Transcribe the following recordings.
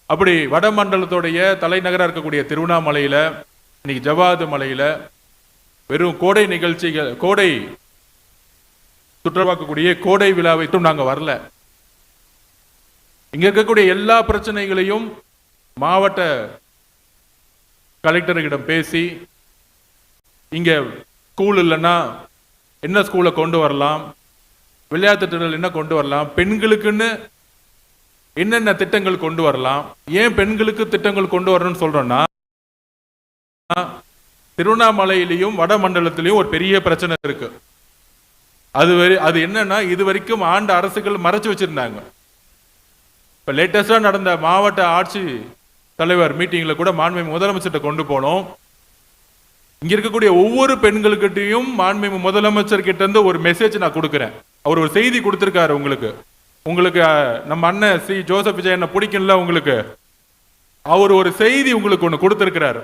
அப்படி வடமண்டலத்துடைய தலைநகராக இருக்கக்கூடிய திருவண்ணாமலையில் இன்னைக்கு ஜவ்வாது மலையில் வெறும் கோடை நிகழ்ச்சிகள், கோடை சுற்றுலாக்கக்கூடிய கோடை விழாவைக்கும் நாங்கள் வரல. இங்க இருக்கக்கூடிய எல்லா பிரச்சனைகளையும் மாவட்ட கலெக்டர்களிடம் பேசி, இங்க ஸ்கூல் இல்லைன்னா என்ன ஸ்கூலை கொண்டு வரலாம், விளையாட்டு திட்டங்கள் என்ன கொண்டு வரலாம், பெண்களுக்குன்னு என்னென்ன திட்டங்கள் கொண்டு வரலாம். ஏன் பெண்களுக்கு திட்டங்கள் கொண்டு வரணும்னு சொல்றோம்னா, திருவண்ணாமலையிலையும் வடமண்டலத்திலையும் ஒரு பெரிய பிரச்சனை இருக்கு. அது என்னன்னா, இது வரைக்கும் ஆண்ட அரசுகள் மறைச்சு வச்சிருந்தாங்க. இப்ப லேட்டஸ்டா நடந்த மாவட்ட ஆட்சி தலைவர் மீட்டிங்ல கூட மாண்புமிகு முதலமைச்சர்கிட்ட கொண்டு போனோம். இங்க இருக்கக்கூடிய ஒவ்வொரு பெண்களுக்கிட்டையும் மாண்புமிகு முதலமைச்சர் கிட்ட இருந்து ஒரு மெசேஜ் நான் கொடுக்கிறேன். அவர் ஒரு செய்தி கொடுத்திருக்காரு. உங்களுக்கு நம்ம அண்ணன் சி ஜோசப் விஜய் என்ன பிடிக்கும்ல, உங்களுக்கு அவர் ஒரு செய்தி உங்களுக்கு ஒன்று கொடுத்திருக்கிறாரு.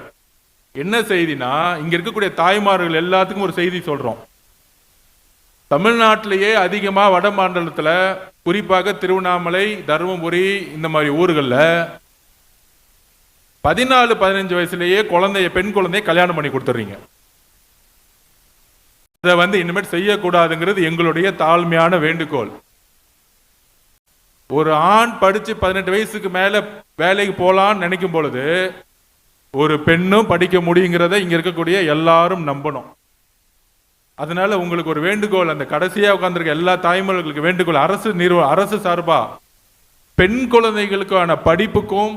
என்ன செய்தினா, இங்க இருக்கக்கூடிய தாய்மார்கள் எல்லாத்துக்கும் ஒரு செய்தி சொல்றோம். தமிழ்நாட்டிலேயே அதிகமா வட மாநிலத்துல, குறிப்பாக திருவண்ணாமலை, தருமபுரி இந்த மாதிரி ஊர்களில் 14-15 வயசுலேயே பெண் குழந்தைய கல்யாணம் பண்ணி கொடுத்துறீங்க. இதை இனிமேல் செய்யக்கூடாதுங்கிறது எங்களுடைய தாழ்மையான வேண்டுகோள். ஒரு ஆண் படிச்சு 18 வயசுக்கு மேல வேலைக்கு போலான்னு நினைக்கும் பொழுது ஒரு பெண்ணும் படிக்க முடியுங்கிறத இங்க இருக்கக்கூடிய எல்லாரும் நம்பணும். அதனால உங்களுக்கு ஒரு வேண்டுகோள், அந்த கடைசியா உட்கார்ந்துருக்க எல்லா தாய்மார்களுக்கு வேண்டுகோள், அரசு சார்பா பெண் குழந்தைகளுக்கான படிப்புக்கும்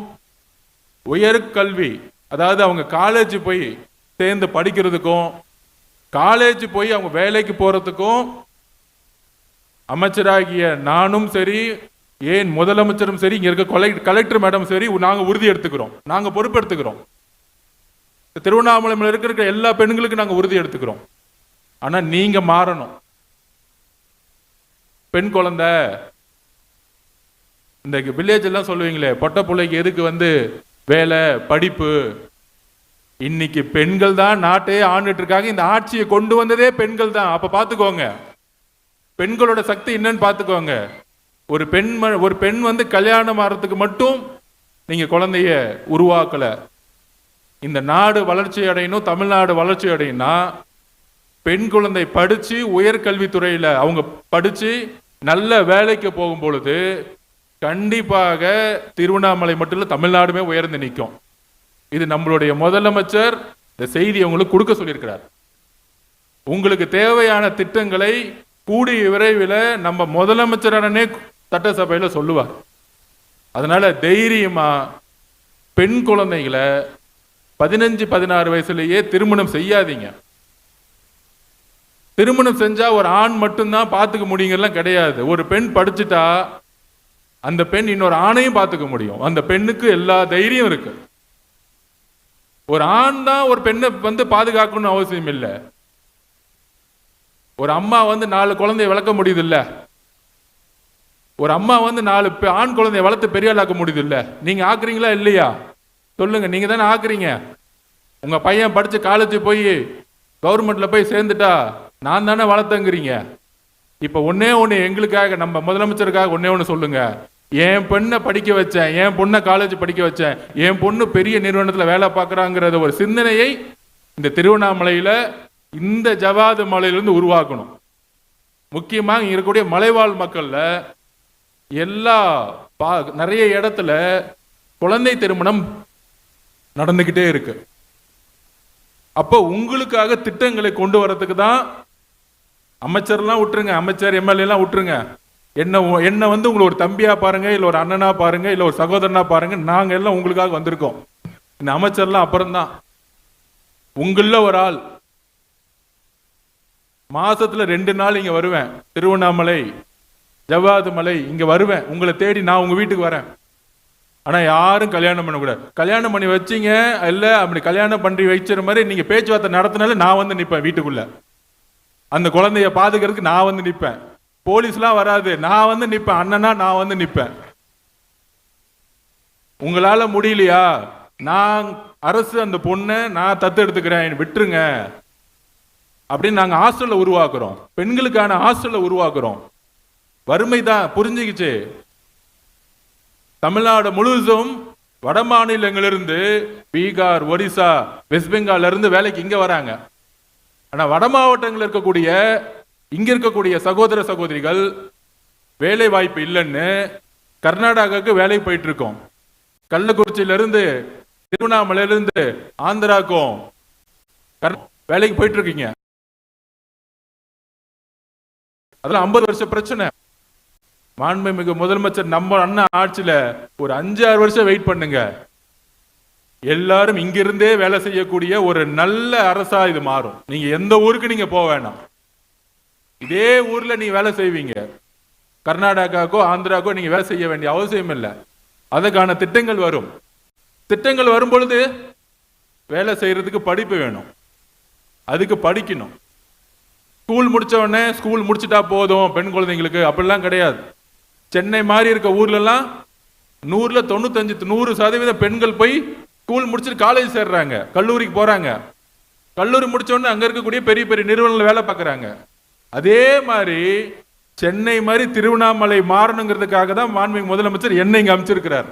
உயர்கல்வி, அதாவது அவங்க காலேஜ் போய் சேர்ந்து படிக்கிறதுக்கும், காலேஜ் போய் அவங்க வேலைக்கு போறதுக்கும் அமைச்சராகிய நானும் சரி, ஏன் முதலமைச்சரும் சரி, இங்க இருக்க கலெக்டர் மேடம் சரி, நாங்க உறுதி எடுத்துக்கிறோம், நாங்க பொறுப்பு எடுத்துக்கிறோம். திருவண்ணாமலையில் இருக்கிற எல்லா பெண்களுக்கும் நாங்க உறுதி எடுத்துக்கிறோம். ஆனா நீங்க மாறணும். பெண் குழந்தை, இந்த வில்லேஜ் எல்லாம் சொல்லுவீங்களே, பொட்ட பிள்ளைக்கு எதுக்கு வேலை படிப்பு. இன்னைக்கு பெண்கள் தான் நாட்டையே ஆண்டுட்டு இருக்காங்க. இந்த ஆட்சியை கொண்டு வந்ததே பெண்கள் தான். அப்ப பாத்துக்கோங்க, பெண்களோட சக்தி என்னன்னு பாத்துக்கோங்க. ஒரு பெண் கல்யாணம் ஆறதுக்கு மட்டும் நீங்க குழந்தைய உருவாக்கல. இந்த நாடு வளர்ச்சி அடையணும், தமிழ்நாடு வளர்ச்சி அடையணும்னா பெண் குழந்தை படிச்சு உயர்கல்வித்துறையில அவங்க படிச்சு நல்ல வேலைக்கு போகும் பொழுது கண்டிப்பாக திருவண்ணாமலை மட்டும் இல்ல, தமிழ்நாடுமே உயர்ந்து நிற்கும். இது நம்மளுடைய முதலமைச்சர் இந்த செய்தி உங்களுக்கு கொடுக்க சொல்லியிருக்கிறார். உங்களுக்கு தேவையான திட்டங்களை கூடிய விரைவில் நம்ம முதலமைச்சரானே சட்டசபையில் சொல்லுவார். அதனால தைரியமா பெண் குழந்தைகளை 15-16 வயசுலேயே திருமணம் செய்யாதீங்க. திருமணம் செஞ்சா ஒரு ஆண் மட்டும்தான் பார்த்துக்க முடியுங்கலாம் கிடையாது. ஒரு பெண் படிச்சுட்டா அந்த பெண் இன்னொரு ஆணையும் பார்த்துக்க முடியும். அந்த பெண்ணுக்கு எல்லா தைரியம் இருக்கு. ஒரு ஆண் தான் ஒரு பெண்ணை பாதுகாக்கணும்னு அவசியம் இல்லை. ஒரு அம்மா 4 குழந்தைய வளர்க்க முடியுது இல்ல, ஒரு அம்மா 4 ஆண் குழந்தைய வளர்த்து பெரிய ஆளாக்க முடியுது இல்ல. நீங்க ஆக்குறீங்களா இல்லையா சொல்லுங்க? நீங்க தானே ஆக்குறீங்க. உங்க பையன் படிச்சு காலேஜ் போய் கவர்மெண்ட்ல போய் சேர்ந்துட்டா நான் தானே வளர்த்தங்கிறீங்க. இப்ப ஒன்னே ஒண்ணு எங்களுக்காக, நம்ம முதலமைச்சருக்காக ஒன்னே ஒண்ணு சொல்லுங்க. என் பெண்ணை படிக்க வச்சேன், என் பொண்ணை காலேஜ் படிக்க வச்சேன், என் பொண்ணு பெரிய நிறுவனத்தில் வேலை பார்க்குறாங்கிறத ஒரு சிந்தனையை இந்த திருவண்ணாமலையில், இந்த ஜவ்வாது மலையிலிருந்து உருவாக்கணும். முக்கியமாக இங்க இருக்கக்கூடிய மலைவாழ் மக்கள்ல நிறைய இடத்துல குழந்தை திருமணம் நடந்துகிட்டே இருக்கு. அப்போ உங்களுக்காக திட்டங்களை கொண்டு வரதுக்கு தான் அமைச்சர்லாம் விட்டுருங்க, அமைச்சர் எம்எல்ஏ எல்லாம் விட்டுருங்க. என்ன உங்களை ஒரு தம்பியா பாருங்க, இல்ல ஒரு அண்ணனா பாருங்க, இல்ல ஒரு சகோதரனா பாருங்க. நாங்க எல்லாம் உங்களுக்காக வந்திருக்கோம். இந்த அமைச்சர்லாம் அப்புறம்தான். உங்கள ஒரு ஆள் மாசத்துல 2 நாள் இங்க வருவேன், திருவண்ணாமலை ஜவ்வாது மலை இங்க வருவேன். உங்களை தேடி நான் உங்க வீட்டுக்கு வரேன். ஆனா யாரும் கல்யாணம் பண்ணக்கூடாது. கல்யாணம் பண்ணி வச்சீங்க இல்ல, அப்படி கல்யாணம் பண்ணி வச்சிற மாதிரி நீங்க பேச்சுவார்த்தை நடத்தினால நான் நிப்பேன் வீட்டுக்குள்ள. அந்த குழந்தைய பாதுகாக்கிறதுக்கு நான் நிப்பேன். போலீஸ்லாம் வராது, நான் நிப்பேன். அண்ணனா நான் நிப்பேன். உங்களால முடியலையா, நான் அரசு அந்த பொண்ணை நான் தத்து எடுத்துக்கிறேன், விட்டுருங்க அப்படின்னு நாங்க ஹாஸ்டல்ல உருவாக்குறோம். பெண்களுக்கான ஹாஸ்டல்ல உருவாக்குறோம். வறுமை தான் புரிஞ்சுக்கிச்சு. தமிழ்நாடு முழுவதும் வட மாநிலங்களிலிருந்து பீகார், ஒரிசா, வெஸ்ட் பெங்கால்ல இருந்து வேலைக்கு இங்க வராங்க. ஆனா வட மாவட்டங்கள் இருக்கக்கூடிய இங்க இருக்கக்கூடிய சகோதர சகோதரிகள் வேலை வாய்ப்பு இல்லைன்னு கர்நாடகாவுக்கு வேலை போயிட்டு இருக்கோம். கள்ளக்குறிச்சியிலிருந்து, திருவண்ணாமலையிலிருந்து ஆந்திராக்கும் வேலைக்கு போயிட்டு இருக்கீங்க. அதெல்லாம் 50 வருஷ பிரச்சனை. மாண்புமிகு முதலமைச்சர் நம்ம அண்ணா ஆட்சியில ஒரு 5-6 வருஷம் வெயிட் பண்ணுங்க. எல்லாரும் இங்கிருந்தே வேலை செய்யக்கூடிய ஒரு நல்ல அரசா இது மாறும். நீங்க எந்த ஊருக்கு நீங்க போக வேணாம், இதே ஊர்ல நீங்க வேலை செய்வீங்க. கர்நாடகாக்கோ ஆந்திராக்கோ நீங்க வேலை செய்ய வேண்டிய அவசியம் இல்லை. அதுக்கான திட்டங்கள் வரும். திட்டங்கள் வரும் பொழுது வேலை செய்யறதுக்கு படிப்பு வேணும், அதுக்கு படிக்கணும். ஸ்கூல் முடிச்ச உடனே ஸ்கூல் முடிச்சுட்டா போதும் பெண் குழந்தைங்களுக்கு அப்படிலாம் கிடையாது. சென்னை மாதிரி இருக்க ஊர்லலாம் 100ல 95-100% பெண்கள் போய் ஸ்கூல் முடிச்சுட்டு காலேஜ் சேர்றாங்க, கல்லூரிக்கு போறாங்க. கல்லூரி முடிச்ச உடனே அங்க இருக்கக்கூடிய பெரிய பெரிய நிறுவனங்கள் வேலை பார்க்கறாங்க. அதே மாதிரி சென்னை மாதிரி திருவண்ணாமலை மாறணுங்கிறதுக்காக தான் மாண்புமிகு முதலமைச்சர் என்னை இங்க அமைச்சிருக்கிறார்.